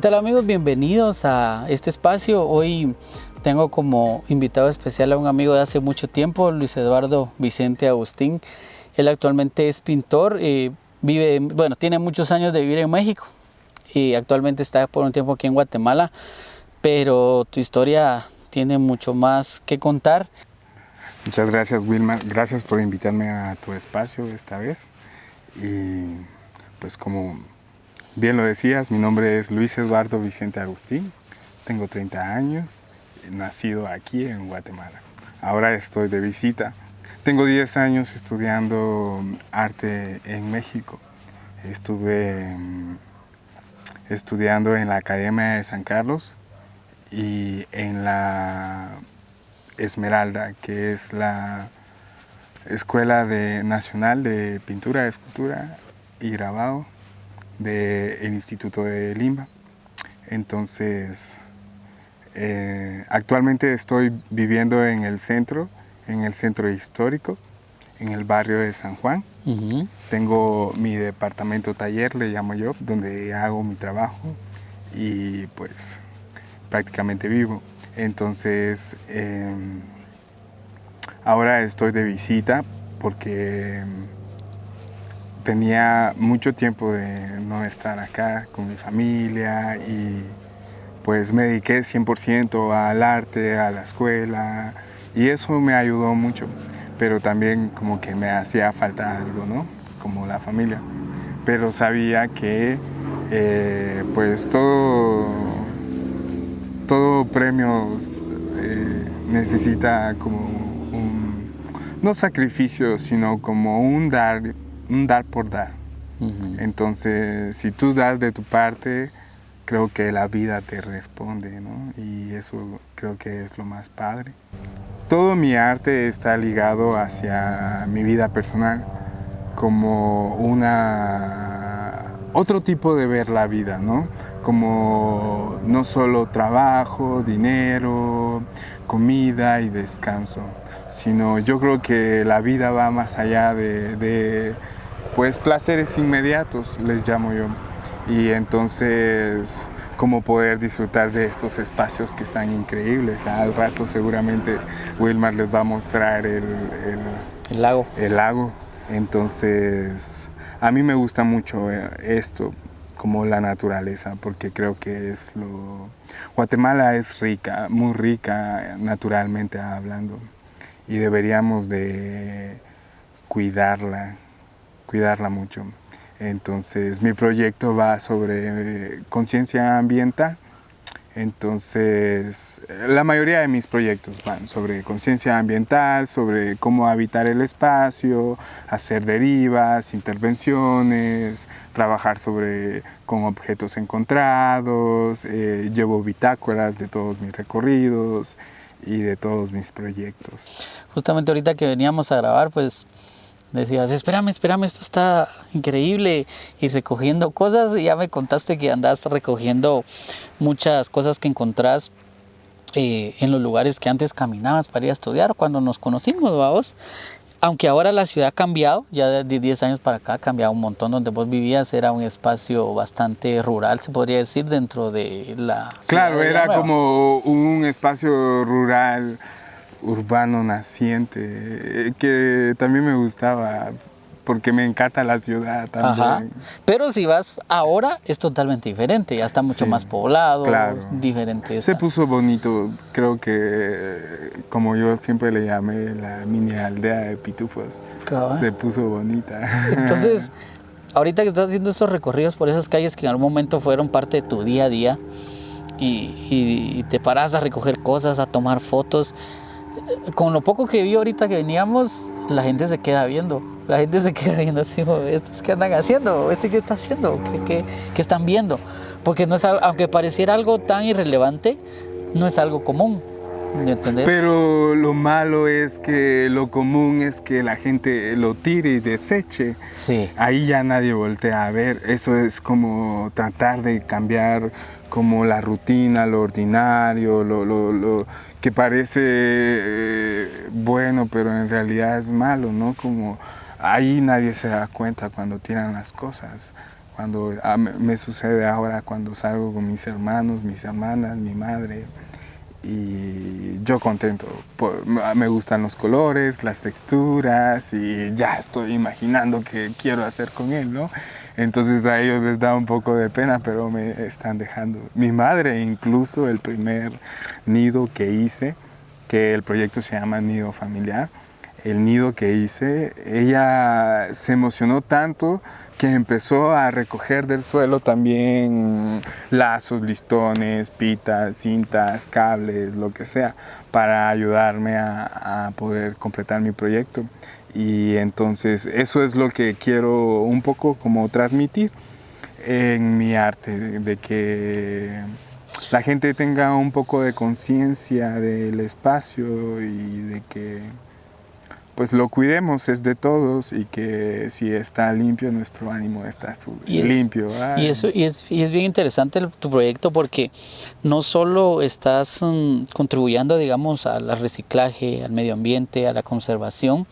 tal amigos? Bienvenidos a este espacio. Hoy tengo como invitado especial a un amigo de hace mucho tiempo, Luis Eduardo Vicente Agustín. Él actualmente es pintor, tiene muchos años de vivir en México y actualmente está por un tiempo aquí en Guatemala, pero tu historia tiene mucho más que contar. Muchas gracias, Wilmar. Gracias por invitarme a tu espacio esta vez. Y pues como bien lo decías, mi nombre es Luis Eduardo Vicente Agustín. Tengo 30 años, nacido aquí en Guatemala. Ahora estoy de visita. Tengo 10 años estudiando arte en México. Estuve estudiando en la Academia de San Carlos y en la Esmeralda, que es la Escuela Nacional de Pintura, Escultura y Grabado del Instituto de Lima. Entonces, actualmente estoy viviendo en el centro histórico, en el barrio de San Juan. Tengo mi departamento taller, le llamo yo, donde hago mi trabajo y pues prácticamente vivo. Entonces, ahora estoy de visita porque tenía mucho tiempo de no estar acá con mi familia y pues me dediqué 100% al arte, a la escuela y eso me ayudó mucho, pero también como que me hacía falta algo, ¿no? Como la familia. Pero sabía que pues todo premio necesita como no sacrificio, sino como un dar por dar. Entonces, si tú das de tu parte, creo que la vida te responde, ¿no? Y eso creo que es lo más padre. Todo mi arte está ligado hacia mi vida personal, como otro tipo de ver la vida, ¿no? Como no solo trabajo, dinero, comida y descanso, sino yo creo que la vida va más allá de pues placeres inmediatos, les llamo yo. Y entonces, como poder disfrutar de estos espacios que están increíbles. Al rato seguramente Wilmar les va a mostrar el lago. El lago. Entonces, a mí me gusta mucho esto, como la naturaleza, porque creo que Guatemala es rica, muy rica naturalmente hablando, y deberíamos de cuidarla mucho. Entonces, mi proyecto va sobre conciencia ambiental. Entonces, la mayoría de mis proyectos van sobre conciencia ambiental, sobre cómo habitar el espacio, hacer derivas, intervenciones, trabajar con objetos encontrados, llevo bitácoras de todos mis recorridos y de todos mis proyectos. Justamente ahorita que veníamos a grabar, pues decías, espérame, esto está increíble, y recogiendo cosas, y ya me contaste que andas recogiendo muchas cosas que encontrás en los lugares que antes caminabas para ir a estudiar cuando nos conocimos, vamos. Aunque ahora la ciudad ha cambiado, ya de 10 años para acá ha cambiado un montón. Donde vos vivías era un espacio bastante rural, se podría decir, dentro de la ciudad. Claro, era como un espacio rural, urbano naciente, que también me gustaba porque me encanta la ciudad también. Ajá. Pero si vas ahora es totalmente diferente, ya está mucho más poblado, claro. diferente. Se puso bonito, creo que como yo siempre le llamé la mini aldea de Pitufos, se puso bonita. Entonces, ahorita que estás haciendo esos recorridos por esas calles que en algún momento fueron parte de tu día a día y te paras a recoger cosas, a tomar fotos, con lo poco que vi ahorita que veníamos, la gente se queda viendo. La gente se queda viendo así, ¿estos qué andan haciendo? ¿Qué está haciendo? ¿Qué están viendo? Porque no es, aunque pareciera algo tan irrelevante, no es algo común. ¿Entendés? Pero lo malo es que lo común es que la gente lo tire y deseche. Sí. Ahí ya nadie voltea a ver. Eso es como tratar de cambiar como la rutina, lo ordinario, lo que parece bueno, pero en realidad es malo, ¿no? Como ahí nadie se da cuenta cuando tiran las cosas. Cuando me sucede ahora cuando salgo con mis hermanos, mis hermanas, mi madre, y yo contento. Me gustan los colores, las texturas y ya estoy imaginando qué quiero hacer con él, ¿no? Entonces a ellos les da un poco de pena, pero me están dejando. Mi madre incluso, el primer nido que hice, que el proyecto se llama Nido Familiar, el nido que hice, ella se emocionó tanto que empezó a recoger del suelo también lazos, listones, pitas, cintas, cables, lo que sea, para ayudarme a poder completar mi proyecto. Y entonces eso es lo que quiero un poco como transmitir en mi arte, de que la gente tenga un poco de conciencia del espacio y de que pues lo cuidemos, es de todos, y que si está limpio, nuestro ánimo está limpio. Y es bien interesante tu proyecto porque no solo estás contribuyendo, digamos, al reciclaje, al medio ambiente, a la conservación,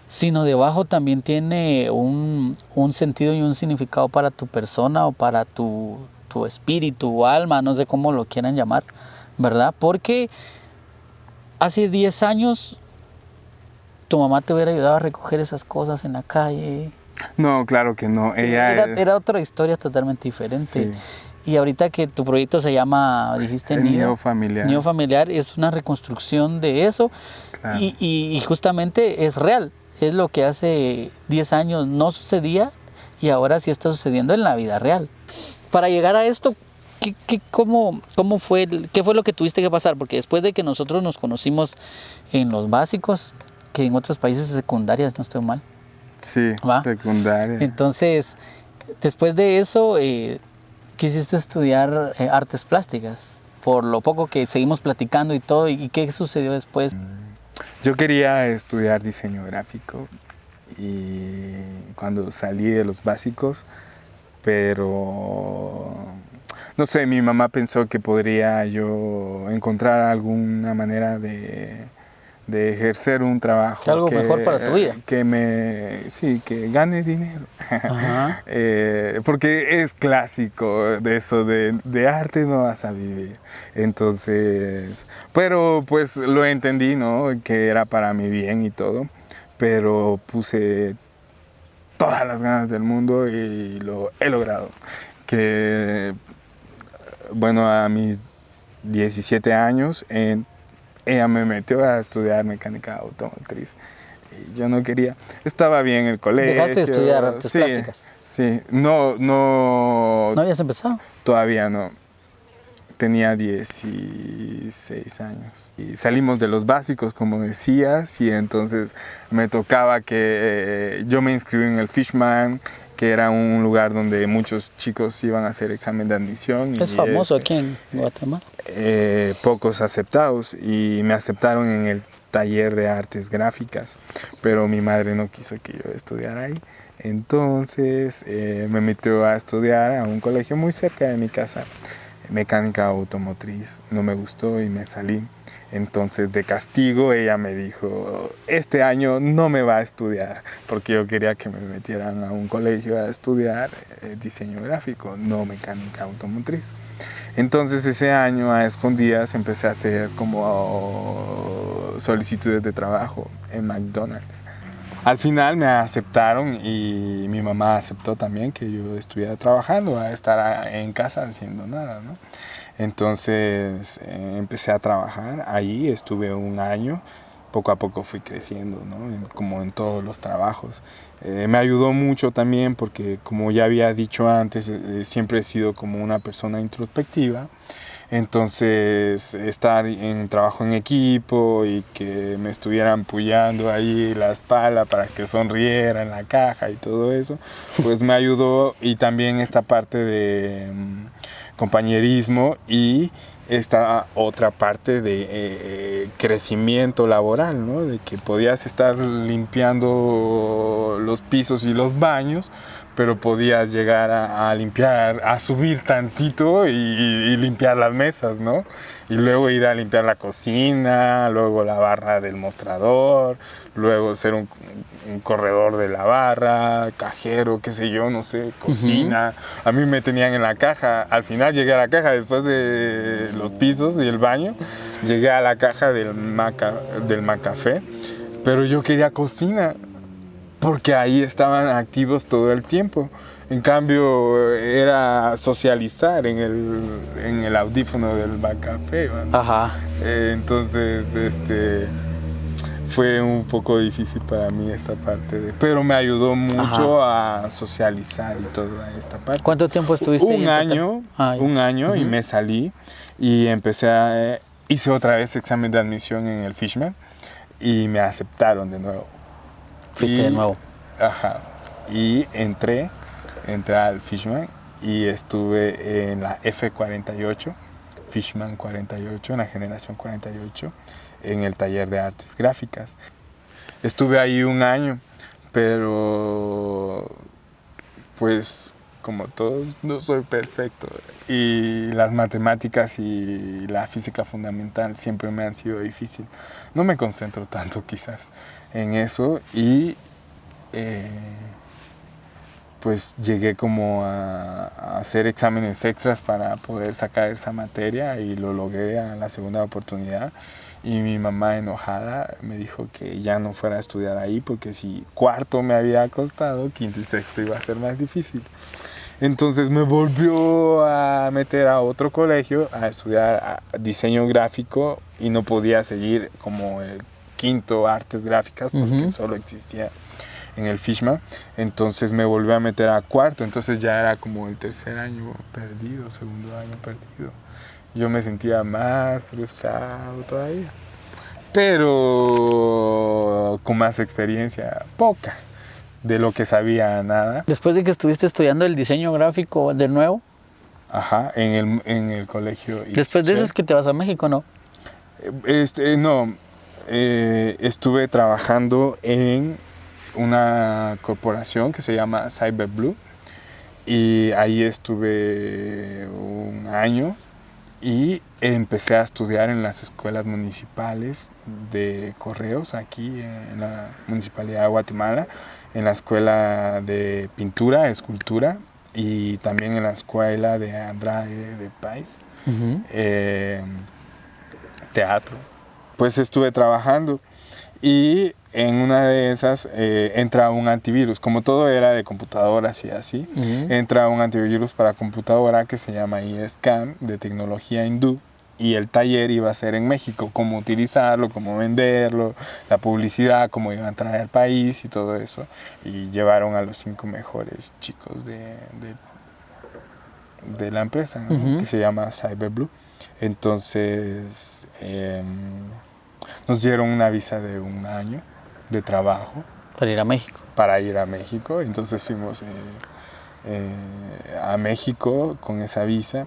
sino debajo también tiene un sentido y un significado para tu persona o para tu espíritu o alma, no sé cómo lo quieran llamar, ¿verdad? Porque hace 10 años tu mamá te hubiera ayudado a recoger esas cosas en la calle. No, claro que no. Ella era otra historia totalmente diferente. Sí. Y ahorita que tu proyecto se llama, dijiste, El Nido Familiar. Nido Familiar, es una reconstrucción de eso. Claro. Y justamente es real. Es lo que hace 10 años no sucedía y ahora sí está sucediendo en la vida real. Para llegar a esto, ¿cómo fue, qué fue lo que tuviste que pasar? Porque después de que nosotros nos conocimos en los básicos, que en otros países secundarias, no estoy mal. Sí, ¿va? Secundaria. Entonces, después de eso, quisiste estudiar artes plásticas, por lo poco que seguimos platicando y todo. ¿Y qué sucedió después? Yo quería estudiar diseño gráfico y cuando salí de los básicos, pero no sé, mi mamá pensó que podría yo encontrar alguna manera de ejercer un trabajo. Algo mejor para tu vida. Que gane dinero. Porque es clásico de eso, de arte no vas a vivir. Entonces, pero pues lo entendí, ¿no? Que era para mi bien y todo. Pero puse todas las ganas del mundo y lo he logrado. Que, bueno, a mis 17 años, ella me metió a estudiar mecánica automotriz y yo no quería. Estaba bien en el colegio. ¿Dejaste de estudiar artes plásticas? Sí, no. ¿No habías empezado? Todavía no. Tenía 16 años. Y salimos de los básicos, como decías, y entonces me tocaba que yo me inscribí en el Fishman, que era un lugar donde muchos chicos iban a hacer examen de admisión. Es famoso aquí en Guatemala. Pocos aceptados, y me aceptaron en el taller de artes gráficas, pero mi madre no quiso que yo estudiara ahí. Entonces me metió a estudiar a un colegio muy cerca de mi casa, mecánica automotriz. No me gustó y me salí. Entonces, de castigo, ella me dijo, este año no me va a estudiar, porque yo quería que me metieran a un colegio a estudiar diseño gráfico, no mecánica automotriz. Entonces, ese año, a escondidas, empecé a hacer como solicitudes de trabajo en McDonald's. Al final me aceptaron y mi mamá aceptó también que yo estuviera trabajando, a estar en casa haciendo nada, ¿no? Entonces empecé a trabajar ahí, estuve un año, poco a poco fui creciendo, ¿no? Como en todos los trabajos. Me ayudó mucho también porque, como ya había dicho antes, siempre he sido como una persona introspectiva. Entonces, estar en trabajo en equipo y que me estuvieran apoyando ahí la espalda para que sonriera en la caja y todo eso, pues me ayudó. Y también esta parte de compañerismo y esta otra parte de crecimiento laboral, ¿no? De que podías estar limpiando los pisos y los baños, pero podías llegar a limpiar, a subir tantito y limpiar las mesas, ¿no? Y luego ir a limpiar la cocina, luego la barra del mostrador, luego ser un corredor de la barra, cajero, qué sé yo, no sé, cocina. A mí me tenían en la caja, al final llegué a la caja después de los pisos y el baño, llegué a la caja del Macafé, pero yo quería cocina, porque ahí estaban activos todo el tiempo. En cambio, era socializar en el audífono del Macafé. Ajá. Entonces, fue un poco difícil para mí esta parte. Pero me ayudó mucho a socializar y toda esta parte. ¿Cuánto tiempo estuviste ahí? Un año y me salí y hice otra vez examen de admisión en el Fishman y me aceptaron de nuevo. Fuiste de nuevo. Ajá. Y entré al Fishman y estuve en la F48, Fishman 48, en la generación 48, en el taller de artes gráficas. Estuve ahí un año, pero pues como todos no soy perfecto y las matemáticas y la física fundamental siempre me han sido difícil. No me concentro tanto quizás en eso y pues llegué como a hacer exámenes extras para poder sacar esa materia y lo logré a la segunda oportunidad. Y mi mamá, enojada, me dijo que ya no fuera a estudiar ahí porque si cuarto me había costado, quinto y sexto iba a ser más difícil. Entonces me volvió a meter a otro colegio a estudiar diseño gráfico y no podía seguir como el quinto artes gráficas porque solo existía en el Fishman. Entonces me volvió a meter a cuarto, entonces ya era como el tercer año perdido, segundo año perdido. Yo me sentía más frustrado todavía, pero con más experiencia, poca, de lo que sabía nada. Después de que estuviste estudiando el diseño gráfico de nuevo. Ajá, en el colegio. Después de eso es que te vas a México, ¿no? No, estuve trabajando en una corporación que se llama Cyberblue y ahí estuve un año. Y empecé a estudiar en las escuelas municipales de correos aquí en la Municipalidad de Guatemala, en la escuela de pintura, escultura y también en la escuela de Andrade de Pais, teatro. Pues estuve trabajando y en una de esas entra un antivirus, como todo era de computadoras y así, entra un antivirus para computadora que se llama iScam, de tecnología hindú, y el taller iba a ser en México, cómo utilizarlo, cómo venderlo, la publicidad, cómo iba a entrar al país y todo eso. Y llevaron a los 5 mejores chicos de la empresa, ¿no? Que se llama Cyberblue. Entonces nos dieron una visa de un año de trabajo. Para ir a México. Para ir a México. Entonces fuimos a México con esa visa.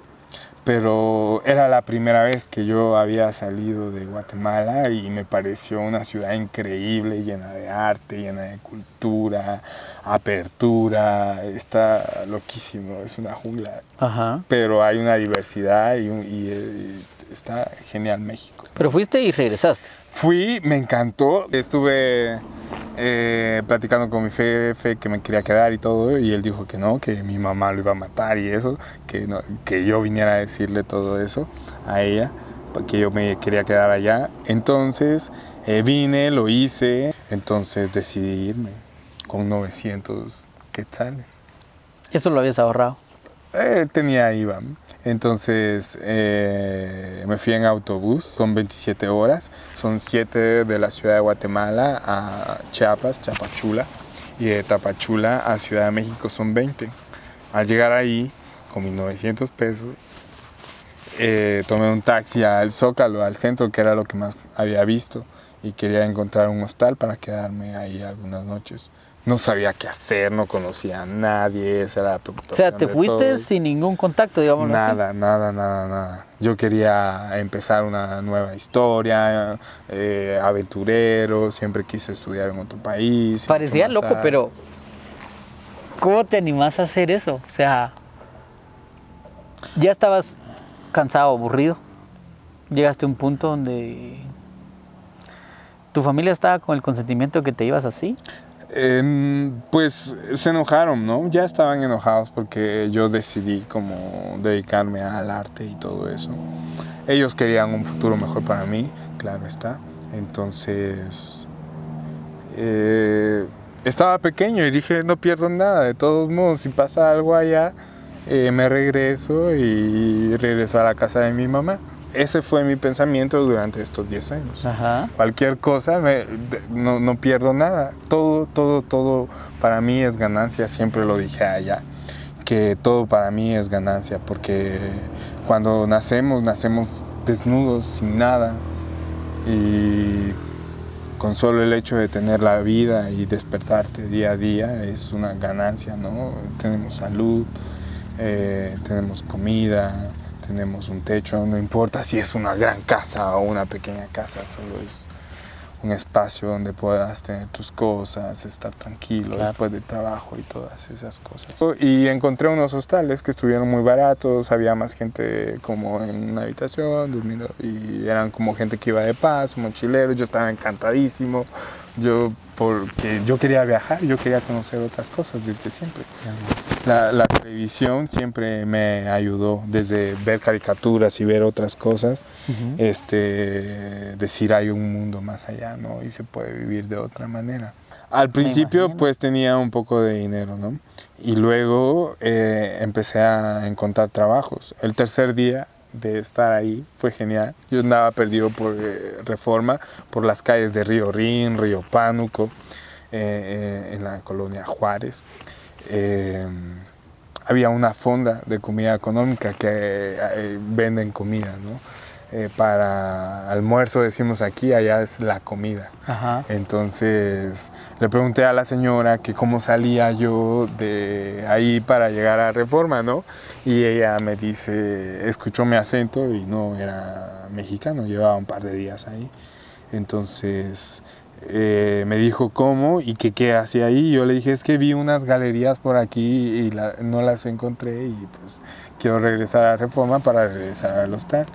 Pero era la primera vez que yo había salido de Guatemala y me pareció una ciudad increíble, llena de arte, llena de cultura, apertura. Está loquísimo, es una jungla. Ajá. Pero hay una diversidad y está genial México. Pero fuiste y regresaste. Fui, me encantó. Estuve platicando con mi jefe que me quería quedar y todo, y él dijo que no, que mi mamá lo iba a matar y eso, que, no, que yo viniera a decirle todo eso a ella, que yo me quería quedar allá. Entonces vine, lo hice, entonces decidí irme con 900 quetzales. ¿Eso lo habías ahorrado? Tenía IVA. Entonces me fui en autobús, son 27 horas, son 7 de la ciudad de Guatemala a Chiapas, Tapachula, y de Tapachula a Ciudad de México son 20. Al llegar ahí, con mis 900 pesos, tomé un taxi al Zócalo, al centro, que era lo que más había visto, y quería encontrar un hostal para quedarme ahí algunas noches. No sabía qué hacer, no conocía a nadie, esa era la preocupación. O sea, te fuiste todos. Sin ningún contacto, digamos. Nada. Yo quería empezar una nueva historia, aventurero, siempre quise estudiar en otro país. Parecía loco, pero ¿Cómo te animás a hacer eso? O sea, ya estabas cansado, aburrido. Llegaste a un punto donde tu familia estaba con el consentimiento de que te ibas así. Pues se enojaron, ¿no? Ya estaban enojados porque yo decidí como dedicarme al arte y todo eso. Ellos querían un futuro mejor para mí, claro está. Entonces, estaba pequeño y dije, no pierdo nada. De todos modos, si pasa algo allá, me regreso y regreso a la casa de mi mamá. Ese fue mi pensamiento durante estos 10 años. Ajá. Cualquier cosa, no pierdo nada. Todo para mí es ganancia. Siempre lo dije allá, que todo para mí es ganancia, porque cuando nacemos desnudos, sin nada. Y con solo el hecho de tener la vida y despertarte día a día es una ganancia, ¿no? Tenemos salud, tenemos comida, tenemos un techo, no importa si es una gran casa o una pequeña casa, solo es un espacio donde puedas tener tus cosas, estar tranquilo después del trabajo y todas esas cosas. Y encontré unos hostales que estuvieron muy baratos, había más gente como en una habitación durmiendo y eran como gente que iba de paso, mochileros, yo estaba encantadísimo, porque yo quería viajar, yo quería conocer otras cosas desde siempre. La televisión siempre me ayudó, desde ver caricaturas y ver otras cosas, decir hay un mundo más allá, ¿no? Y se puede vivir de otra manera. Al principio pues tenía un poco de dinero, ¿no? Y luego empecé a encontrar trabajos. El tercer día de estar ahí fue genial. Yo andaba perdido por Reforma, por las calles de Río Rin, Río Pánuco, en la colonia Juárez. Había una fonda de comida económica que venden comida, ¿no? Para almuerzo decimos aquí, allá es la comida. Ajá. Entonces le pregunté a la señora que cómo salía yo de ahí para llegar a Reforma, ¿no? Y ella me dice, escuchó mi acento y no era mexicano, llevaba un par de días ahí. Entonces me dijo cómo y que qué hacía ahí. Yo le dije, es que vi unas galerías por aquí y no las encontré y pues quiero regresar a Reforma para regresar al hostal.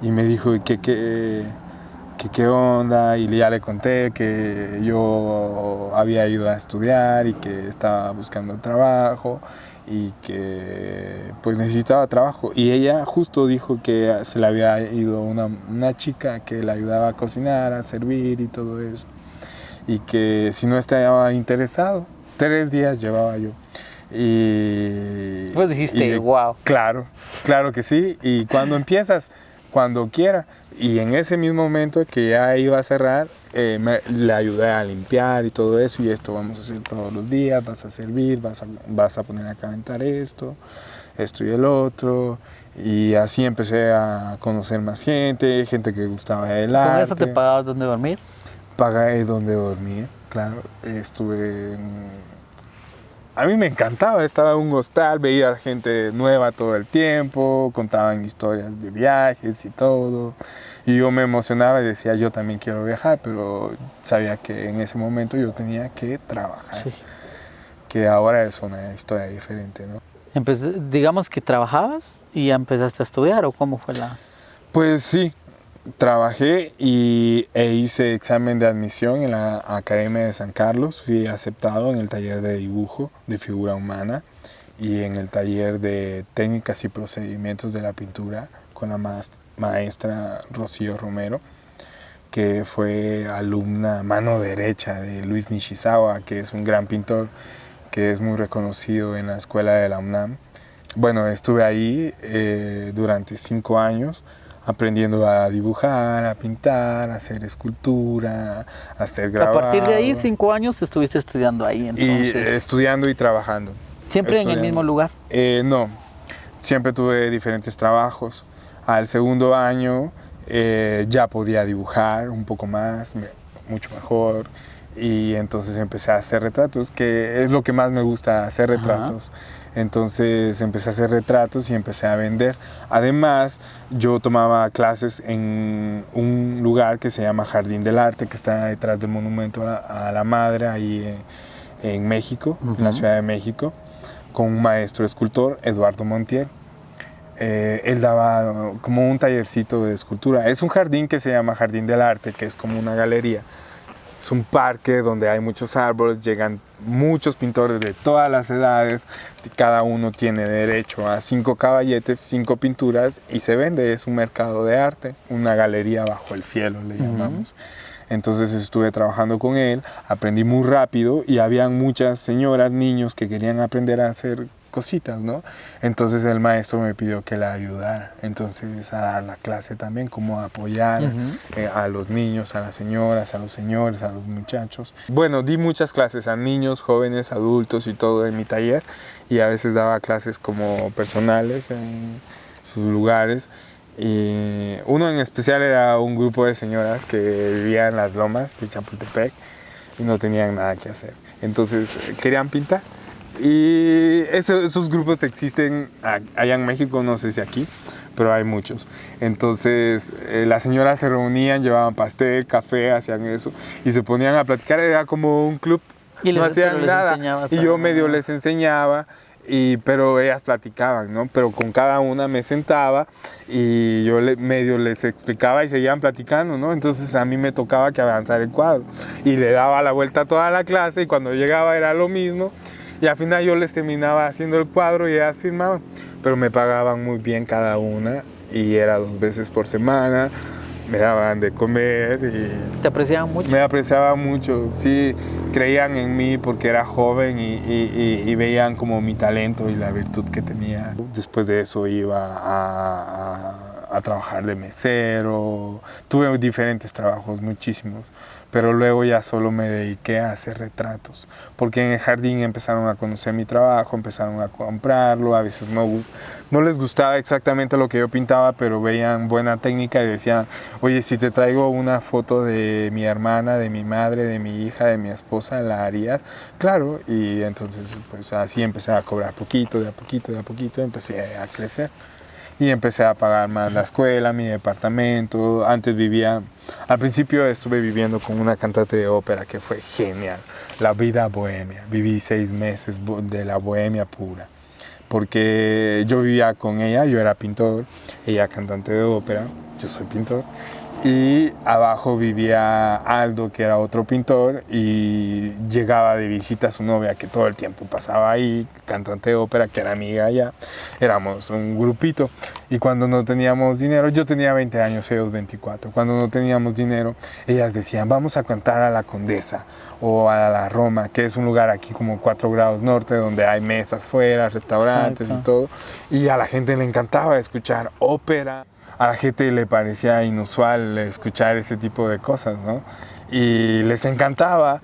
Y me dijo, ¿qué onda? Y ya le conté que yo había ido a estudiar y que estaba buscando trabajo y que pues necesitaba trabajo. Y ella justo dijo que se le había ido una chica que le ayudaba a cocinar, a servir y todo eso. Y que si no estaba interesado, 3 días llevaba yo. Y pues dijiste, wow. Claro que sí. Y cuando empiezas, cuando quiera. Y en ese mismo momento que ya iba a cerrar, le ayudé a limpiar y todo eso. Y esto vamos a hacer todos los días, vas a servir, vas a poner a calentar esto y el otro. Y así empecé a conocer más gente que gustaba del arte. ¿Con eso te pagabas dónde dormir? Pagué donde dormir, claro. A mí me encantaba, estaba en un hostal, veía gente nueva todo el tiempo, contaban historias de viajes y todo. Y yo me emocionaba y decía, yo también quiero viajar, pero sabía que en ese momento yo tenía que trabajar. Sí. Que ahora es una historia diferente, ¿no? Digamos que trabajabas y ya empezaste a estudiar, ¿o cómo fue la...? Pues sí, trabajé e hice examen de admisión en la Academia de San Carlos. Fui aceptado en el taller de dibujo de figura humana y en el taller de técnicas y procedimientos de la pintura con la maestra Rocío Romero, que fue alumna mano derecha de Luis Nishizawa, que es un gran pintor que es muy reconocido en la escuela de la UNAM. Bueno, estuve ahí durante 5 años aprendiendo a dibujar, a pintar, a hacer escultura, a hacer grabado. A partir de ahí, 5 años estuviste estudiando ahí, entonces. Y estudiando y trabajando. ¿Siempre en el mismo lugar? No, siempre tuve diferentes trabajos. Al segundo año ya podía dibujar un poco más, mucho mejor. Y entonces empecé a hacer retratos, que es lo que más me gusta, hacer retratos. Ajá. Entonces empecé a hacer retratos y empecé a vender. Además, yo tomaba clases en un lugar que se llama Jardín del Arte, que está detrás del Monumento a la Madre, ahí en México, en la Ciudad de México, con un maestro escultor, Eduardo Montiel. Él daba como un tallercito de escultura. Es un jardín que se llama Jardín del Arte, que es como una galería. Es un parque donde hay muchos árboles, llegan muchos pintores de todas las edades, cada uno tiene derecho a 5 caballetes, 5 pinturas y se vende, es un mercado de arte, una galería bajo el cielo le llamamos. Entonces estuve trabajando con él, aprendí muy rápido y habían muchas señoras, niños que querían aprender a hacer cositas, ¿no? Entonces el maestro me pidió que la ayudara, entonces a dar la clase también, cómo apoyar a los niños, a las señoras, a los señores, a los muchachos. Bueno, di muchas clases a niños, jóvenes, adultos y todo en mi taller y a veces daba clases como personales en sus lugares. Y uno en especial era un grupo de señoras que vivían en las lomas de Chapultepec y no tenían nada que hacer, entonces querían pintar. Y esos grupos existen allá en México, no sé si aquí, pero hay muchos. Entonces las señoras se reunían, llevaban pastel, café, hacían eso y se ponían a platicar, era como un club, no hacían nada. Y yo medio les enseñaba, pero ellas platicaban, ¿no? Pero con cada una me sentaba y yo medio les explicaba y seguían platicando, ¿no? Entonces a mí me tocaba que avanzar el cuadro y le daba la vuelta a toda la clase y cuando llegaba era lo mismo. Y al final yo les terminaba haciendo el cuadro y ellas firmaban, pero me pagaban muy bien cada una y era 2 veces por semana, me daban de comer y... ¿Te apreciaban mucho? Me apreciaban mucho, sí, creían en mí porque era joven y veían como mi talento y la virtud que tenía. Después de eso iba a trabajar de mesero, tuve diferentes trabajos, muchísimos. Pero luego ya solo me dediqué a hacer retratos, porque en el jardín empezaron a conocer mi trabajo, empezaron a comprarlo, a veces no les gustaba exactamente lo que yo pintaba, pero veían buena técnica y decían, oye, si te traigo una foto de mi hermana, de mi madre, de mi hija, de mi esposa, ¿la harías? Claro, y entonces pues así empecé a cobrar poquito, de a poquito, de a poquito, empecé a crecer. Y empecé a pagar más la escuela, mi departamento. Antes al principio estuve viviendo con una cantante de ópera que fue genial. La vida bohemia. Viví 6 meses de la bohemia pura. Porque yo vivía con ella, yo era pintor, ella cantante de ópera, yo soy pintor. Y abajo vivía Aldo, que era otro pintor, y llegaba de visita a su novia, que todo el tiempo pasaba ahí, cantante de ópera, que era amiga allá. Éramos un grupito. Y cuando no teníamos dinero, yo tenía 20 años, ellos 24. Cuando no teníamos dinero, ellas decían, vamos a cantar a la Condesa o a la Roma, que es un lugar aquí como 4 grados norte, donde hay mesas fuera, restaurantes y todo. Y a la gente le encantaba escuchar ópera. A la gente le parecía inusual escuchar ese tipo de cosas, ¿no? Y les encantaba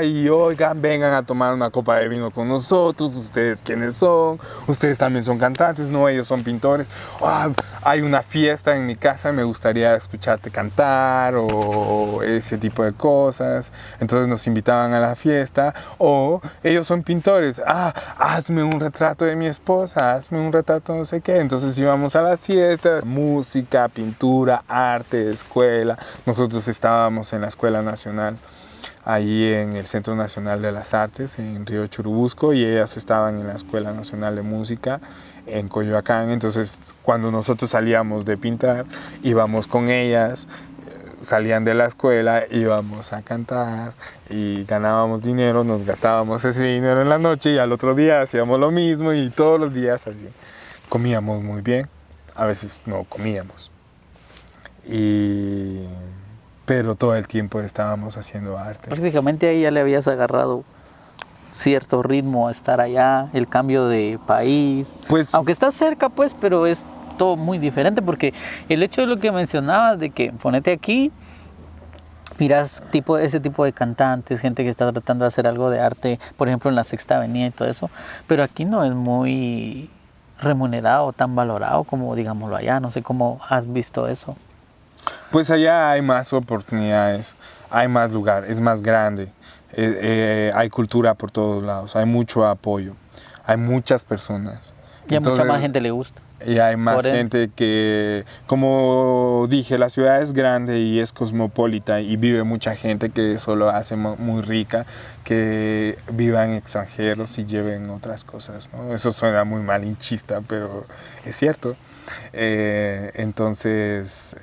y oigan, vengan a tomar una copa de vino con nosotros, ustedes quiénes son, ustedes también son cantantes, no, ellos son pintores, hay una fiesta en mi casa, me gustaría escucharte cantar o ese tipo de cosas. Entonces nos invitaban a la fiesta, o ellos son pintores, hazme un retrato de mi esposa, hazme un retrato no sé qué. Entonces íbamos a las fiestas, música, pintura, arte, escuela. Nosotros estábamos en la Escuela Nacional, allí en el Centro Nacional de las Artes, en Río Churubusco, y ellas estaban en la Escuela Nacional de Música en Coyoacán. Entonces cuando nosotros salíamos de pintar, íbamos con ellas, salían de la escuela, íbamos a cantar y ganábamos dinero, nos gastábamos ese dinero en la noche y al otro día hacíamos lo mismo y todos los días así. Comíamos muy bien, a veces no comíamos, pero todo el tiempo estábamos haciendo arte. Prácticamente ahí ya le habías agarrado cierto ritmo a estar allá, el cambio de país. Pues, aunque estás cerca, pues, pero es todo muy diferente, porque el hecho de lo que mencionabas, de que ponete aquí, miras ese tipo de cantantes, gente que está tratando de hacer algo de arte, por ejemplo en la Sexta Avenida y todo eso, pero aquí no es muy remunerado, tan valorado como digámoslo allá. No sé cómo has visto eso. Pues allá hay más oportunidades, hay más lugar, es más grande, hay cultura por todos lados, hay mucho apoyo, hay muchas personas. Y a mucha más gente le gusta. Y hay más Por gente que, como dije, la ciudad es grande y es cosmopolita y vive mucha gente que eso lo hace muy rica, que vivan extranjeros y lleven otras cosas, ¿no? Eso suena muy malinchista, pero es cierto. Entonces,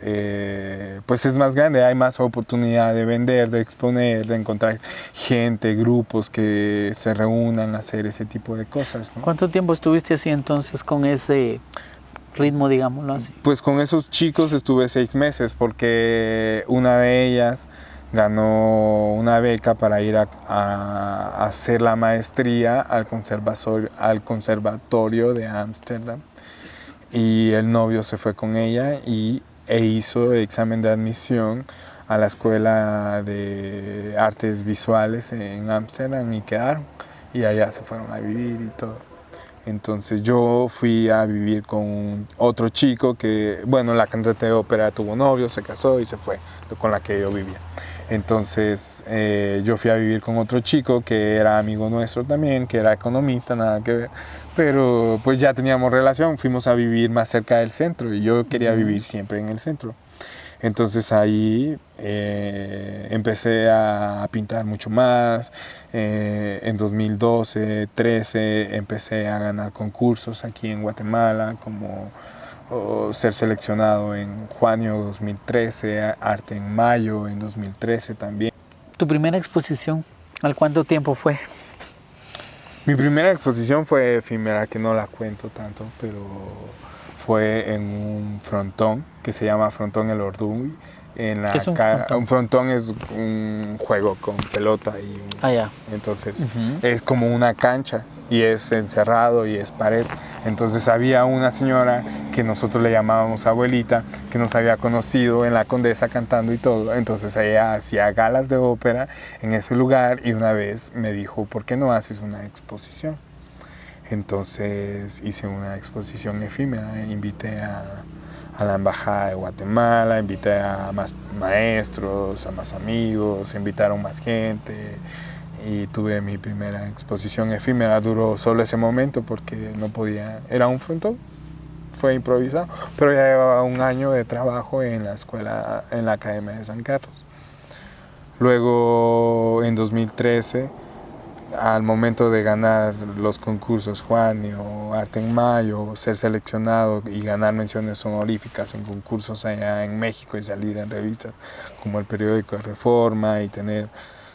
pues es más grande, hay más oportunidad de vender, de exponer, de encontrar gente, grupos que se reúnan a hacer ese tipo de cosas, ¿no? ¿Cuánto tiempo estuviste así entonces con ese ritmo, digámoslo así? Pues con esos chicos estuve 6 meses porque una de ellas ganó una beca para ir a hacer la maestría al conservatorio de Ámsterdam. Y el novio se fue con ella e hizo examen de admisión a la Escuela de Artes Visuales en Ámsterdam y quedaron. Y allá se fueron a vivir y todo. Entonces yo fui a vivir con otro chico que, bueno, la cantante de ópera tuvo novio, se casó y se fue, con la que yo vivía. Entonces yo fui a vivir con otro chico que era amigo nuestro también, que era economista, nada que ver. Pero pues ya teníamos relación, fuimos a vivir más cerca del centro y yo quería vivir siempre en el centro. Entonces ahí empecé a pintar mucho más. En 2012, 13 empecé a ganar concursos aquí en Guatemala, como ser seleccionado en Juanio 2013, Arte en Mayo en 2013 también. ¿Tu primera exposición, al cuánto tiempo fue? Mi primera exposición fue efímera, que no la cuento tanto, pero fue en un frontón que se llama Frontón El Orduy. ¿Qué es un frontón? Un frontón es un juego con pelota y Ya. entonces es como una cancha y es encerrado y es pared. Entonces había una señora que nosotros le llamábamos abuelita, que nos había conocido en la Condesa cantando y todo. Entonces ella hacía galas de ópera en ese lugar y una vez me dijo, ¿por qué no haces una exposición? Entonces hice una exposición efímera, invité a la Embajada de Guatemala, invité a más maestros, a más amigos, invitaron más gente y tuve mi primera exposición efímera. Duró solo ese momento porque no podía, era un frontón, fue improvisado, pero ya llevaba un año de trabajo en la escuela, en la Academia de San Carlos. Luego en 2013, al momento de ganar los concursos Juanio, Arte en Mayo, ser seleccionado y ganar menciones honoríficas en concursos allá en México y salir en revistas como el periódico de Reforma y tener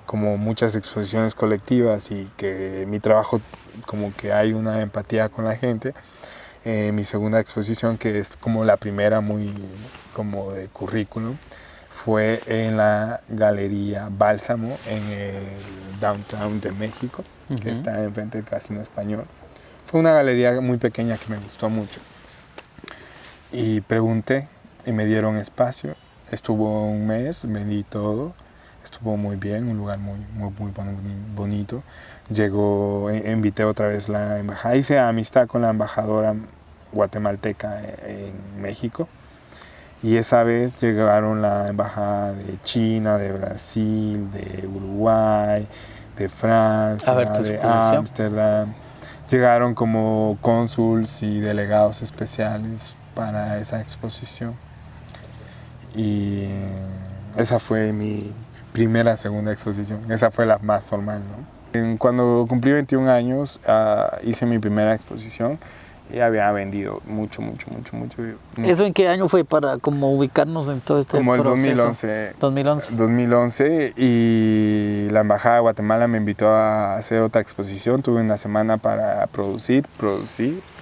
como muchas exposiciones colectivas y que mi trabajo como que hay una empatía con la gente. Mi segunda exposición, que es como la primera muy como de currículum, fue en la Galería Bálsamo en el downtown de México, que está enfrente del Casino Español. Fue una galería muy pequeña que me gustó mucho. Y pregunté y me dieron espacio. Estuvo un mes, vendí todo. Estuvo muy bien, un lugar muy bonito. Invité otra vez la embajada. Hice amistad con la embajadora guatemalteca en México. Y esa vez llegaron la embajada de China, de Brasil, de Uruguay, de Francia, de Ámsterdam. Llegaron como cónsuls y delegados especiales para esa exposición. Y esa fue mi segunda exposición. Esa fue la más formal, ¿no? Cuando cumplí 21 años, hice mi primera exposición. Y había vendido mucho. ¿Eso en qué año fue para como ubicarnos en todo este como proceso? El 2011. 2011 y la Embajada de Guatemala me invitó a hacer otra exposición. Tuve una semana para producí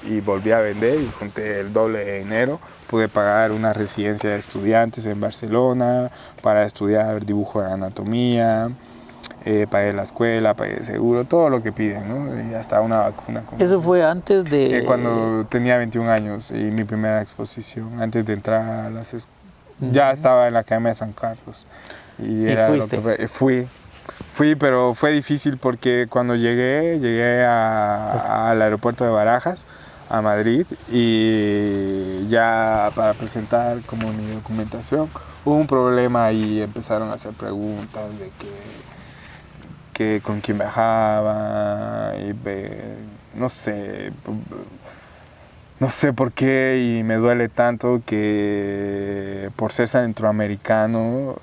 y volví a vender y junté el doble de dinero. Pude pagar una residencia de estudiantes en Barcelona para estudiar dibujo de anatomía. Pagué la escuela, pagué el seguro, todo lo que piden, ¿no? Y hasta una vacuna. ¿Eso fue antes de...? Cuando tenía 21 años y mi primera exposición, antes de entrar a las ya estaba en la Academia de San Carlos. ¿Y fuiste? Fui, pero fue difícil porque cuando llegué al aeropuerto de Barajas, a Madrid, y ya para presentar como mi documentación, hubo un problema y empezaron a hacer preguntas de que con quién viajaba, y no sé, no sé por qué y me duele tanto que por ser centroamericano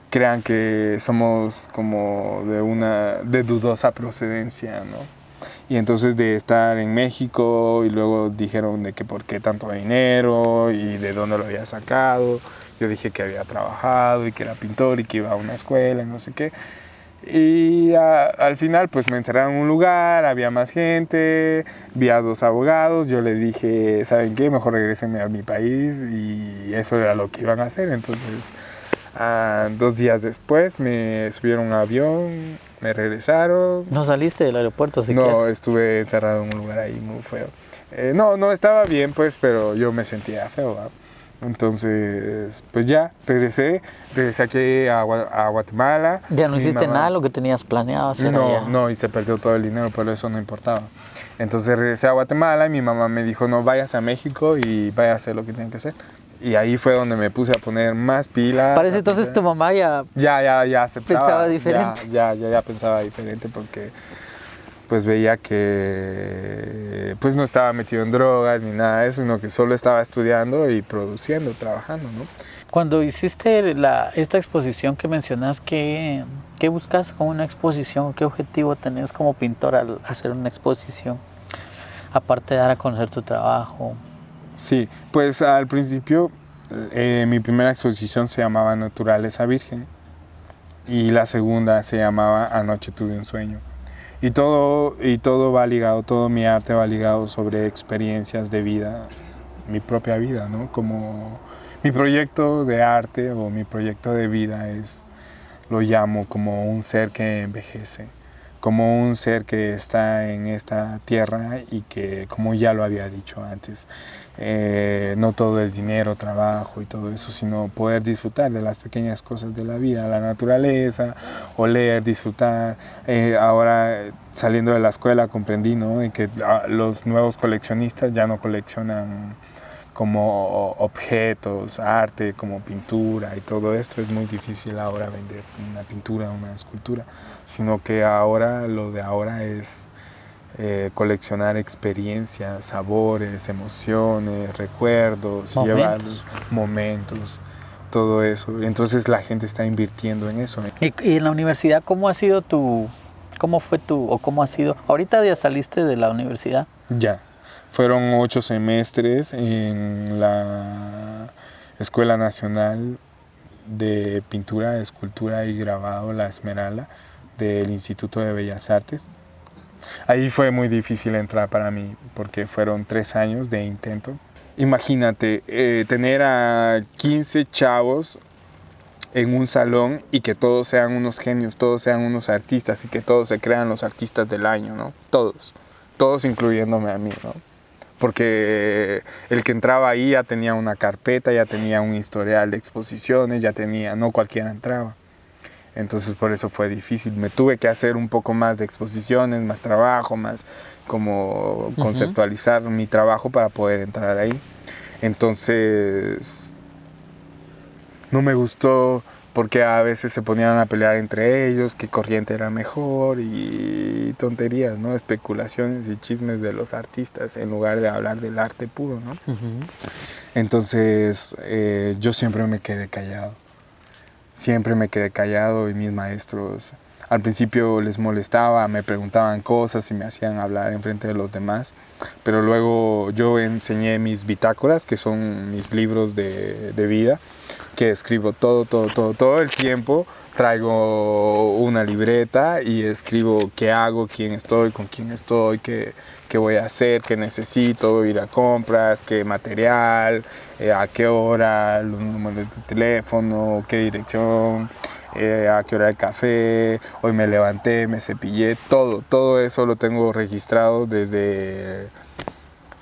crean que somos como de dudosa procedencia, ¿no? Y entonces de estar en México y luego dijeron de que por qué tanto dinero y de dónde lo había sacado. Yo dije que había trabajado y que era pintor y que iba a una escuela y no sé qué. Y al final pues me encerraron en un lugar, había más gente, vi a 2 abogados, yo le dije, ¿saben qué? Mejor regrésenme a mi país y eso era lo que iban a hacer. Entonces 2 días después me subieron a un avión, me regresaron. ¿No saliste del aeropuerto siquiera? No, estuve encerrado en un lugar ahí muy feo. No, estaba bien pues, pero yo me sentía feo, ¿verdad? Entonces, pues ya, regresé aquí a Guatemala. ¿Ya no hiciste nada de lo que tenías planeado hacer allá? No, y se perdió todo el dinero, pero eso no importaba. Entonces regresé a Guatemala y mi mamá me dijo, no, vayas a México y vaya a hacer lo que tienen que hacer. Y ahí fue donde me puse a poner más pilas. Parece entonces tu mamá ya aceptaba, pensaba diferente. Ya pensaba diferente porque pues veía que pues no estaba metido en drogas ni nada de eso, sino que solo estaba estudiando y produciendo, trabajando, ¿no? Cuando hiciste esta exposición que mencionas, ¿qué buscas con una exposición? ¿Qué objetivo tenés como pintor al hacer una exposición? Aparte de dar a conocer tu trabajo. Sí, pues al principio mi primera exposición se llamaba Naturaleza Virgen y la segunda se llamaba Anoche tuve un sueño. Y todo va ligado, todo mi arte va ligado sobre experiencias de vida, mi propia vida, ¿no? Como mi proyecto de arte o mi proyecto de vida lo llamo como un ser que envejece, como un ser que está en esta tierra y que, como ya lo había dicho antes, no todo es dinero, trabajo y todo eso, sino poder disfrutar de las pequeñas cosas de la vida, la naturaleza, oler, disfrutar. Ahora, saliendo de la escuela, comprendí, ¿no?, que los nuevos coleccionistas ya no coleccionan como objetos, arte, como pintura y todo esto. Es muy difícil ahora vender una pintura, una escultura, sino que ahora lo de ahora es coleccionar experiencias, sabores, emociones, recuerdos, llevarlos, momentos, todo eso. Entonces la gente está invirtiendo en eso. ¿Y en la universidad cómo ha sido cómo ha sido? Ahorita ya saliste de la universidad. Ya, fueron 8 semestres en la Escuela Nacional de Pintura, Escultura y Grabado, La Esmeralda, del Instituto de Bellas Artes. Ahí fue muy difícil entrar para mí porque fueron 3 años de intento. Imagínate tener a 15 chavos en un salón y que todos sean unos genios, todos sean unos artistas y que todos se crean los artistas del año, ¿no? Todos incluyéndome a mí, ¿no? Porque el que entraba ahí ya tenía una carpeta, ya tenía un historial de exposiciones, no cualquiera entraba. Entonces por eso fue difícil. Me tuve que hacer un poco más de exposiciones, más trabajo, más como conceptualizar mi trabajo para poder entrar ahí. Entonces no me gustó porque a veces se ponían a pelear entre ellos, qué corriente era mejor y tonterías, ¿no? Especulaciones y chismes de los artistas en lugar de hablar del arte puro, ¿no? Entonces yo siempre me quedé callado. Y mis maestros al principio les molestaba, me preguntaban cosas y me hacían hablar enfrente de los demás, pero luego yo enseñé mis bitácoras, que son mis libros de vida, que escribo todo el tiempo. Traigo una libreta y escribo qué hago, quién estoy, con quién estoy, qué voy a hacer, qué necesito, ir a compras, qué material, a qué hora, los números de teléfono, qué dirección, a qué hora el café, hoy me levanté, me cepillé, todo eso lo tengo registrado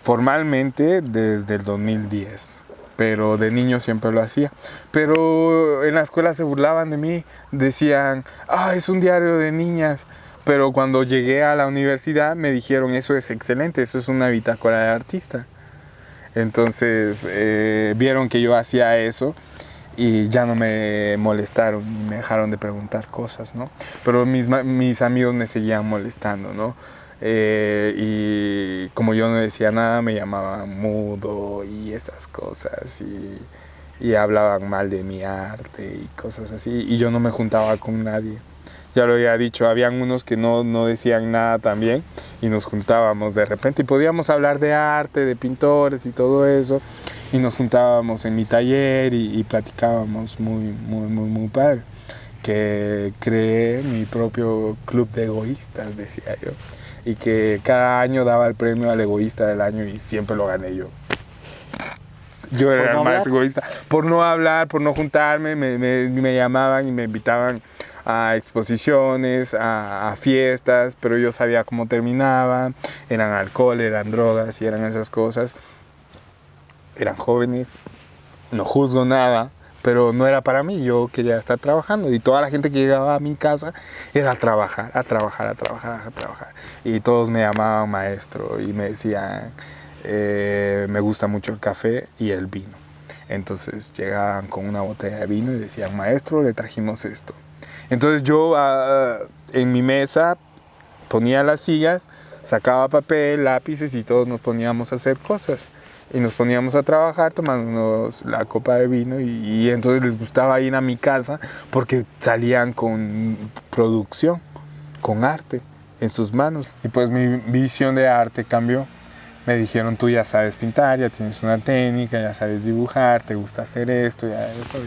formalmente desde el 2010. Pero de niño siempre lo hacía. Pero en la escuela se burlaban de mí, decían, es un diario de niñas. Pero cuando llegué a la universidad me dijeron, eso es excelente, eso es una bitácora de artista. Entonces vieron que yo hacía eso y ya no me molestaron y me dejaron de preguntar cosas, ¿no? Pero mis amigos me seguían molestando, ¿no? Y como yo no decía nada, me llamaban mudo y esas cosas. Y hablaban mal de mi arte y cosas así. Y yo no me juntaba con nadie. Ya lo había dicho, habían unos que no decían nada también y nos juntábamos de repente y podíamos hablar de arte, de pintores y todo eso, y nos juntábamos en mi taller y platicábamos muy padre. Que creé mi propio club de egoístas, decía yo, y que cada año daba el premio al egoísta del año y siempre lo gané yo. Yo era el más egoísta. Por no hablar, por no juntarme, me llamaban y me invitaban a exposiciones, a fiestas, pero yo sabía cómo terminaban. Eran alcohol, eran drogas y eran esas cosas. Eran jóvenes, no juzgo nada, pero no era para mí. Yo quería estar trabajando y toda la gente que llegaba a mi casa era a trabajar. Y todos me llamaban maestro y me decían... me gusta mucho el café y el vino. Entonces llegaban con una botella de vino y decían, maestro, le trajimos esto. Entonces yo en mi mesa ponía las sillas, sacaba papel, lápices y todos nos poníamos a hacer cosas. Y nos poníamos a trabajar tomándonos la copa de vino y entonces les gustaba ir a mi casa porque salían con producción, con arte en sus manos. Y pues mi visión de arte cambió. Me dijeron, tú ya sabes pintar, ya tienes una técnica, ya sabes dibujar, te gusta hacer esto, ya eso.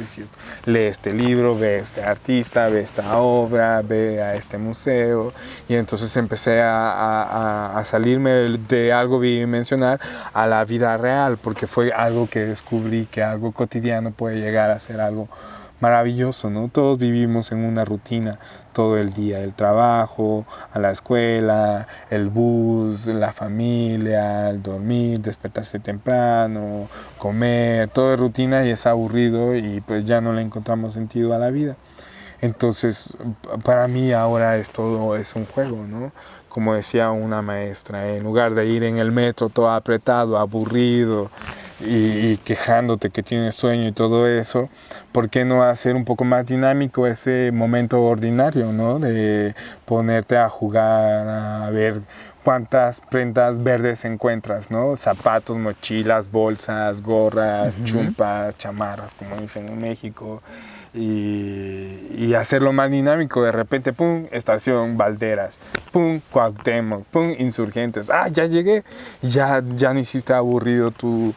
Lee este libro, ve a este artista, ve esta obra, ve a este museo. Y entonces empecé a salirme de algo bidimensional a la vida real, porque fue algo que descubrí, que algo cotidiano puede llegar a ser algo maravilloso, ¿no? Todos vivimos en una rutina todo el día, el trabajo, a la escuela, el bus, la familia, el dormir, despertarse temprano, comer, todo es rutina y es aburrido y pues ya no le encontramos sentido a la vida. Entonces, para mí ahora todo es un juego, ¿no? Como decía una maestra, en lugar de ir en el metro todo apretado, aburrido, y quejándote que tienes sueño y todo eso, ¿por qué no hacer un poco más dinámico ese momento ordinario, ¿no? De ponerte a jugar, a ver cuántas prendas verdes encuentras, ¿no? Zapatos, mochilas, bolsas, gorras, chumpas, chamarras, como dicen en México. Y hacerlo más dinámico, de repente, pum, Estación Valderas, pum, Cuauhtémoc, pum, Insurgentes, ya llegué, ya no hiciste aburrido tu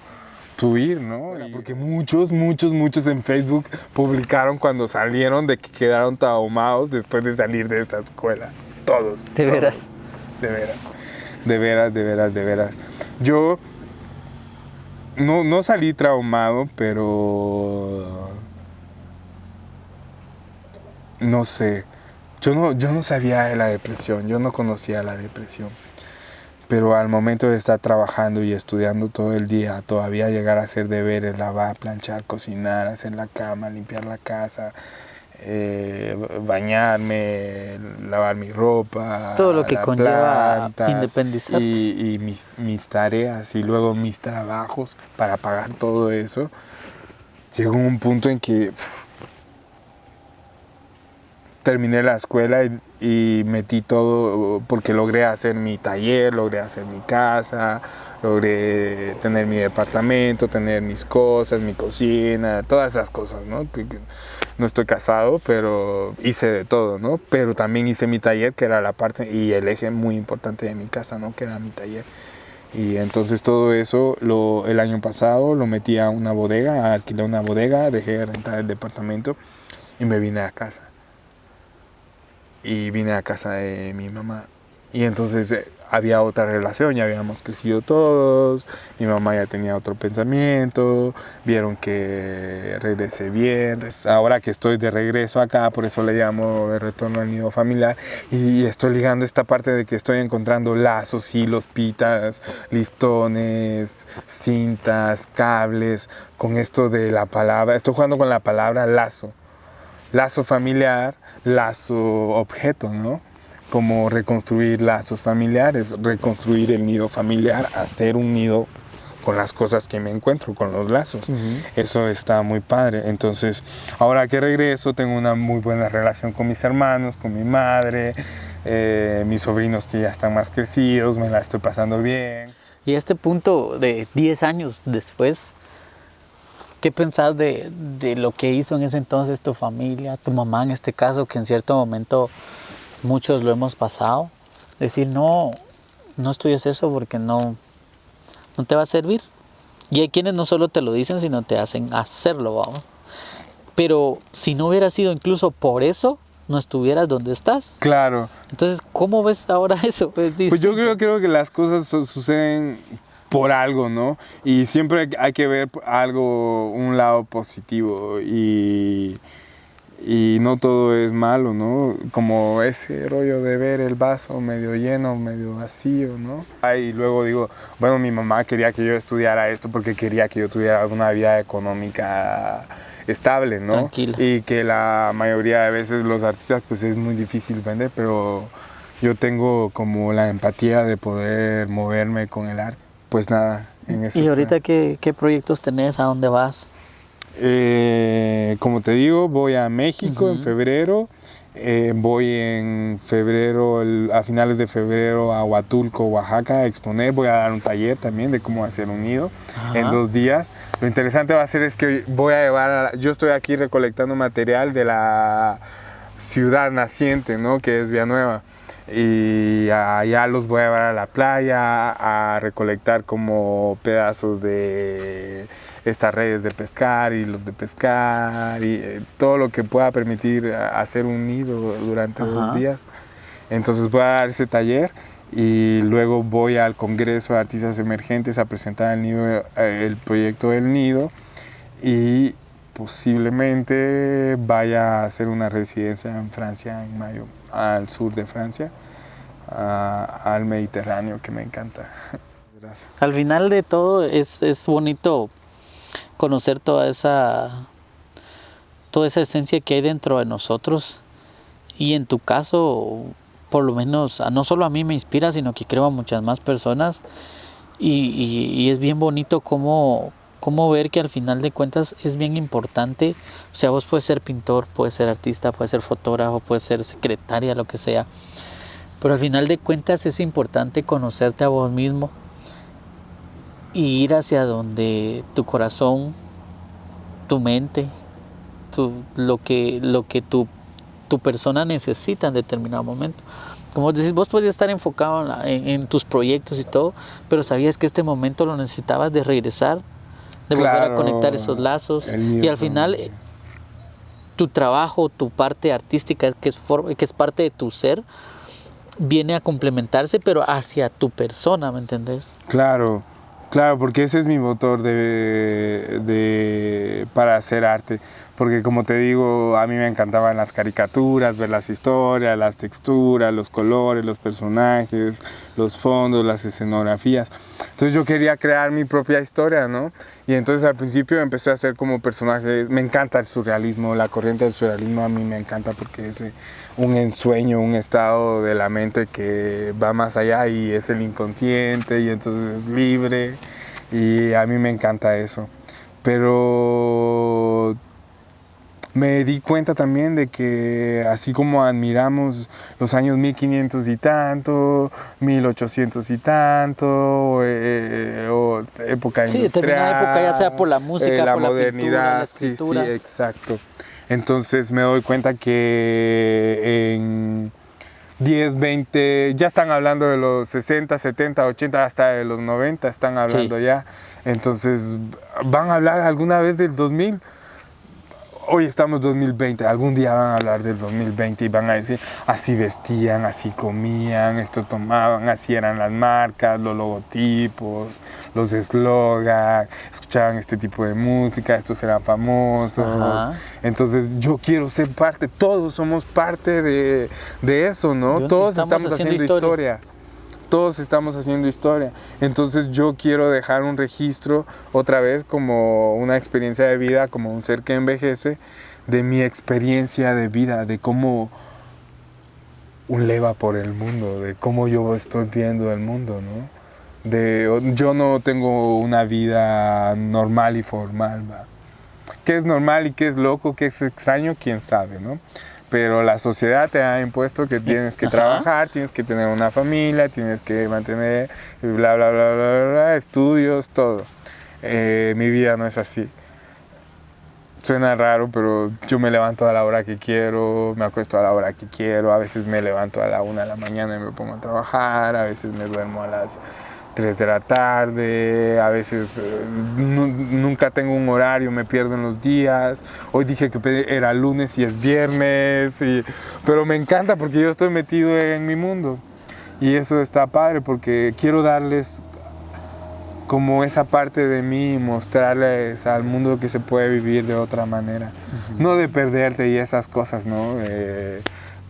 ir, ¿no? Porque muchos en Facebook publicaron cuando salieron de que quedaron traumados después de salir de esta escuela. Todos. ¿De veras? De veras. Yo no salí traumado, pero no sé. Yo no sabía de la depresión, yo no conocía la depresión. Pero al momento de estar trabajando y estudiando todo el día, todavía llegar a hacer deberes, lavar, planchar, cocinar, hacer la cama, limpiar la casa, bañarme, lavar mi ropa, todo lo que conlleva plantas, independizarte. y mis tareas y luego mis trabajos para pagar todo eso, llegó un punto en que terminé la escuela y metí todo porque logré hacer mi taller, logré hacer mi casa, logré tener mi departamento, tener mis cosas, mi cocina, todas esas cosas, ¿no? No estoy casado, pero hice de todo, ¿no? Pero también hice mi taller, que era la parte y el eje muy importante de mi casa, ¿no? Que era mi taller. Y entonces todo eso el año pasado lo metí a una bodega, alquilé una bodega, dejé de rentar el departamento y me vine a casa. Y vine a casa de mi mamá. Y entonces había otra relación, ya habíamos crecido todos, mi mamá ya tenía otro pensamiento, vieron que regresé bien. Ahora que estoy de regreso acá, por eso le llamo de retorno al nido familiar, y estoy ligando esta parte de que estoy encontrando lazos, hilos, pitas, listones, cintas, cables, con esto de la palabra, estoy jugando con la palabra lazo. Lazo familiar, lazo objeto, ¿no? Como reconstruir lazos familiares, reconstruir el nido familiar, hacer un nido con las cosas que me encuentro, con los lazos. Eso está muy padre. Entonces, ahora que regreso, tengo una muy buena relación con mis hermanos, con mi madre. mis sobrinos que ya están más crecidos, me la estoy pasando bien. Y a este punto de 10 años después, ¿qué pensás de lo que hizo en ese entonces tu familia, tu mamá en este caso, que en cierto momento muchos lo hemos pasado? Decir, no estudies eso porque no te va a servir. Y hay quienes no solo te lo dicen, sino te hacen hacerlo, vamos. Pero si no hubiera sido incluso por eso, no estuvieras donde estás. Claro. Entonces, ¿cómo ves ahora eso? Pues yo creo que las cosas suceden por algo, ¿no? Y siempre hay que ver algo, un lado positivo y no todo es malo, ¿no? Como ese rollo de ver el vaso medio lleno, medio vacío, ¿no? Y luego digo, bueno, mi mamá quería que yo estudiara esto porque quería que yo tuviera una vida económica estable, ¿no? Tranquila. Y que la mayoría de veces los artistas pues es muy difícil vender, pero yo tengo como la empatía de poder moverme con el arte. Pues nada, en eso. ¿Y ahorita qué proyectos tenés? ¿A dónde vas? Como te digo, voy a México en febrero. Voy en febrero, a finales de febrero a Huatulco, Oaxaca, a exponer. Voy a dar un taller también de cómo hacer un nido en 2 días. Lo interesante va a ser es que voy a llevar, yo estoy aquí recolectando material de la ciudad naciente, ¿no? Que es Villanueva. Y allá los voy a llevar a la playa a recolectar como pedazos de estas redes de pescar y los de pescar y todo lo que pueda permitir hacer un nido durante 2 días. Entonces voy a dar ese taller y luego voy al Congreso de Artistas Emergentes a presentar el proyecto del nido y posiblemente vaya a hacer una residencia en Francia en mayo, al sur de Francia, al Mediterráneo, que me encanta. Gracias. Al final de todo es bonito conocer toda esa esencia que hay dentro de nosotros, y en tu caso, por lo menos, no solo a mí me inspira, sino que creo a muchas más personas, y es bien bonito cómo ver que al final de cuentas es bien importante. O sea, vos puedes ser pintor, puedes ser artista, puedes ser fotógrafo, puedes ser secretaria, lo que sea, pero al final de cuentas es importante conocerte a vos mismo y ir hacia donde tu corazón, tu mente, lo que tu persona necesita en determinado momento. Como decís, vos podrías estar enfocado en tus proyectos y todo, pero sabías que este momento lo necesitabas de regresar, de volver a conectar esos lazos, y al final tu trabajo, tu parte artística, que es parte de tu ser, viene a complementarse, pero hacia tu persona, ¿me entendés? Claro, porque ese es mi motor para hacer arte. Porque como te digo, a mí me encantaban las caricaturas, ver las historias, las texturas, los colores, los personajes, los fondos, las escenografías. Entonces yo quería crear mi propia historia, ¿no? Y entonces al principio empecé a hacer como personajes. Me encanta el surrealismo, la corriente del surrealismo a mí me encanta porque es un ensueño, un estado de la mente que va más allá y es el inconsciente y entonces es libre, y a mí me encanta eso. Pero me di cuenta también de que así como admiramos los años 1500 y tanto, 1800 y tanto, o época industrial. Sí, determinada época, ya sea por la música, la por modernidad, la pintura, la escritura. Sí, exacto. Entonces me doy cuenta que en 10, 20, ya están hablando de los 60, 70, 80, hasta de los 90 están hablando ya. Entonces, ¿van a hablar alguna vez del 2000? Hoy estamos 2020, algún día van a hablar del 2020 y van a decir, así vestían, así comían, esto tomaban, así eran las marcas, los logotipos, los eslogans, escuchaban este tipo de música, estos eran famosos. Ajá. Entonces yo quiero ser parte, todos somos parte de eso, ¿no? Todos estamos haciendo historia. Todos estamos haciendo historia. Entonces yo quiero dejar un registro otra vez como una experiencia de vida, como un ser que envejece, de mi experiencia de vida, de cómo un leva por el mundo, de cómo yo estoy viendo el mundo, ¿no? Yo no tengo una vida normal y formal, ¿va? ¿Qué es normal y qué es loco, qué es extraño? ¿Quién sabe, no? pero la sociedad te ha impuesto que tienes que trabajar, tienes que tener una familia, tienes que mantener bla, bla, bla, bla, bla, estudios, todo. Mi vida no es así. Suena raro, pero yo me levanto a la hora que quiero, me acuesto a la hora que quiero, a veces me levanto a la 1 de la mañana y me pongo a trabajar, a veces me duermo a las 3 de la tarde, a veces nunca tengo un horario, me pierdo en los días. Hoy dije que era lunes y es viernes, pero me encanta porque yo estoy metido en mi mundo. Y eso está padre porque quiero darles como esa parte de mí, mostrarles al mundo que se puede vivir de otra manera. No de perderte y esas cosas, ¿no?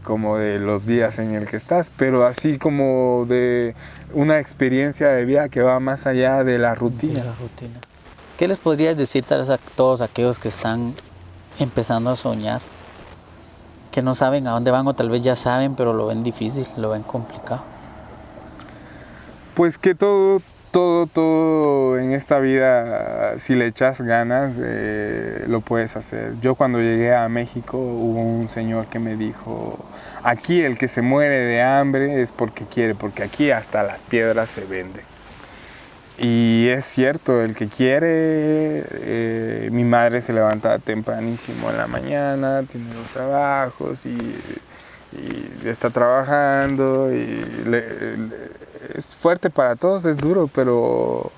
Como de los días en el que estás, pero así como de una experiencia de vida que va más allá de la rutina. De la rutina. ¿Qué les podrías decir tal vez a todos aquellos que están empezando a soñar? Que no saben a dónde van o tal vez ya saben, pero lo ven difícil, lo ven complicado. Pues que todo en esta vida, si le echas ganas, lo puedes hacer. Yo cuando llegué a México hubo un señor que me dijo, aquí el que se muere de hambre es porque quiere, porque aquí hasta las piedras se venden. Y es cierto, el que quiere, mi madre se levanta tempranísimo en la mañana, tiene 2 trabajos y está trabajando es fuerte para todos, es duro, pero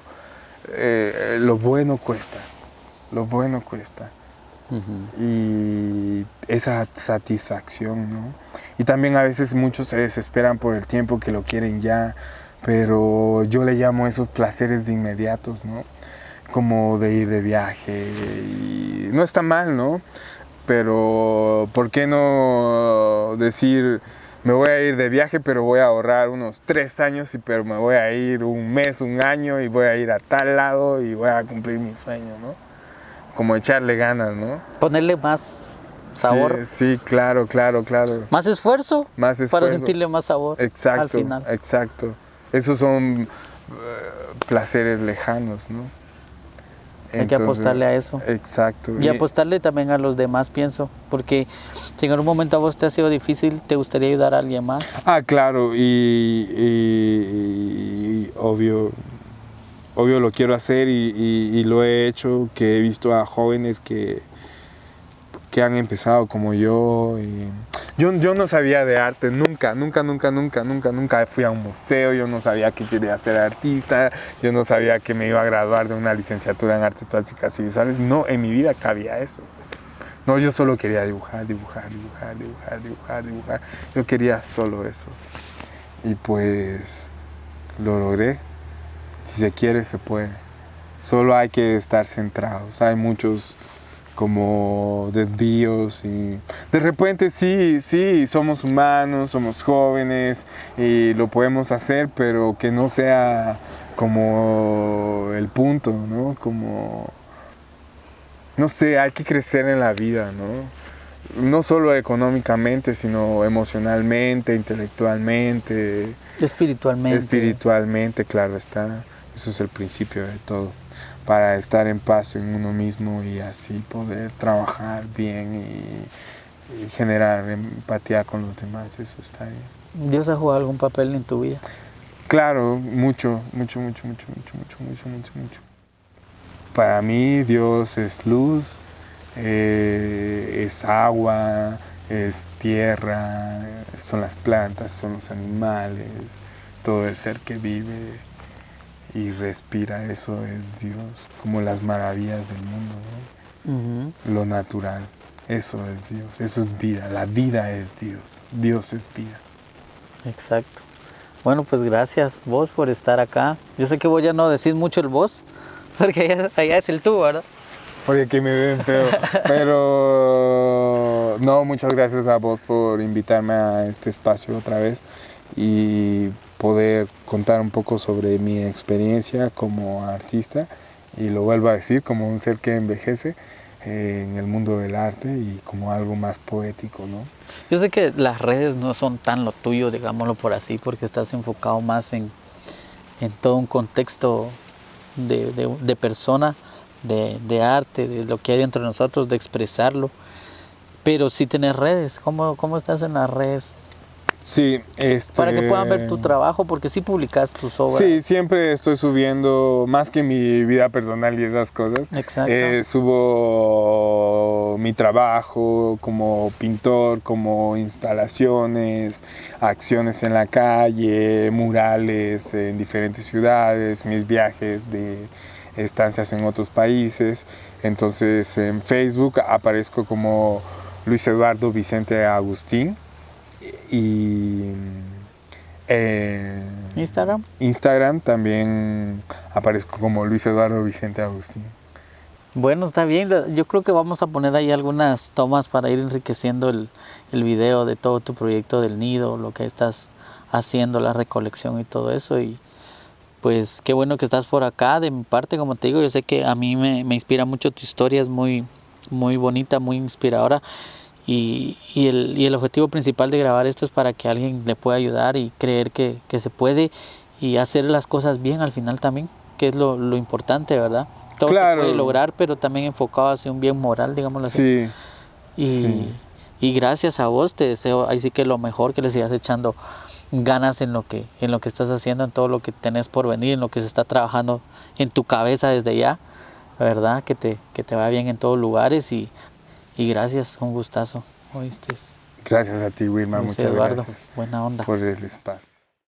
lo bueno cuesta, lo bueno cuesta. Y esa satisfacción, ¿no? Y también a veces muchos se desesperan por el tiempo que lo quieren ya, pero yo le llamo esos placeres de inmediatos, ¿no? Como de ir de viaje, y no está mal, ¿no? Pero ¿por qué no decir, me voy a ir de viaje, pero voy a ahorrar unos 3 años, pero me voy a ir un mes, un año, y voy a ir a tal lado y voy a cumplir mi sueño, ¿no? Como echarle ganas, ¿no? Ponerle más sabor. Sí, claro. Más esfuerzo. Más esfuerzo. Para sentirle más sabor. Exacto, al final. Exacto. Esos son placeres lejanos, ¿no? Hay que apostarle a eso. Exacto. Y apostarle también a los demás, pienso. Porque si en algún momento a vos te ha sido difícil, ¿te gustaría ayudar a alguien más? Claro. Y obvio lo quiero hacer y lo he hecho, que he visto a jóvenes que han empezado como yo. Yo no sabía de arte, nunca fui a un museo, yo no sabía que quería ser artista, yo no sabía que me iba a graduar de una licenciatura en artes plásticas y visuales, no, en mi vida cabía eso. No, yo solo quería dibujar, yo quería solo eso. Y pues lo logré, si se quiere se puede, solo hay que estar centrados, hay muchos como desvíos y de repente sí, somos humanos, somos jóvenes y lo podemos hacer, pero que no sea como el punto, ¿no? Como, no sé, hay que crecer en la vida, ¿no? No solo económicamente, sino emocionalmente, intelectualmente. Espiritualmente, claro está. Eso es el principio de todo. Para estar en paz en uno mismo y así poder trabajar bien y generar empatía con los demás, eso está bien. ¿Dios ha jugado algún papel en tu vida? Claro, mucho. Para mí Dios es luz, es agua, es tierra, son las plantas, son los animales, todo el ser que vive y respira, eso es Dios, como las maravillas del mundo, ¿no? Lo natural, eso es Dios, eso es vida, la vida es Dios, Dios es vida. Exacto. Bueno, pues gracias vos por estar acá. Yo sé que vos ya no decís mucho el vos, porque allá es el tú, ¿verdad? Porque aquí me ven feo, pero no, muchas gracias a vos por invitarme a este espacio otra vez y poder contar un poco sobre mi experiencia como artista y lo vuelvo a decir, como un ser que envejece en el mundo del arte y como algo más poético, ¿no? Yo sé que las redes no son tan lo tuyo, digámoslo por así, porque estás enfocado más en todo un contexto de persona, de arte, de lo que hay entre nosotros, de expresarlo. pero sí tenés redes. ¿Cómo estás en las redes? Sí, Para que puedan ver tu trabajo, porque sí publicas tus obras. Sí, siempre estoy subiendo, más que mi vida personal y esas cosas. Exacto. Subo mi trabajo como pintor, como instalaciones, acciones en la calle, murales en diferentes ciudades, mis viajes de estancias en otros países. Entonces en Facebook aparezco como Luis Eduardo Vicente Agustín. Y Instagram también aparezco como Luis Eduardo Vicente Agustín. Bueno, está bien. Yo creo que vamos a poner ahí algunas tomas para ir enriqueciendo el video de todo tu proyecto del nido, lo que estás haciendo, la recolección y todo eso. Y pues qué bueno que estás por acá. De mi parte, como te digo, yo sé que a mí me inspira mucho tu historia, es muy, muy bonita, muy inspiradora. Y el objetivo principal de grabar esto es para que alguien le pueda ayudar y creer que se puede y hacer las cosas bien al final también, que es lo importante, ¿verdad? Todo Claro. se puede lograr, pero también enfocado hacia un bien moral, digámoslo así. Sí. Y gracias a vos, te deseo ahí sí que lo mejor, que le sigas echando ganas en lo que estás haciendo, en todo lo que tenés por venir, en lo que se está trabajando en tu cabeza desde ya, ¿verdad? Que te vaya bien en todos lugares y gracias, un gustazo. ¿Oíste? Gracias a ti, Wilma, muchas Eduardo, gracias. buena onda. Por el espacio.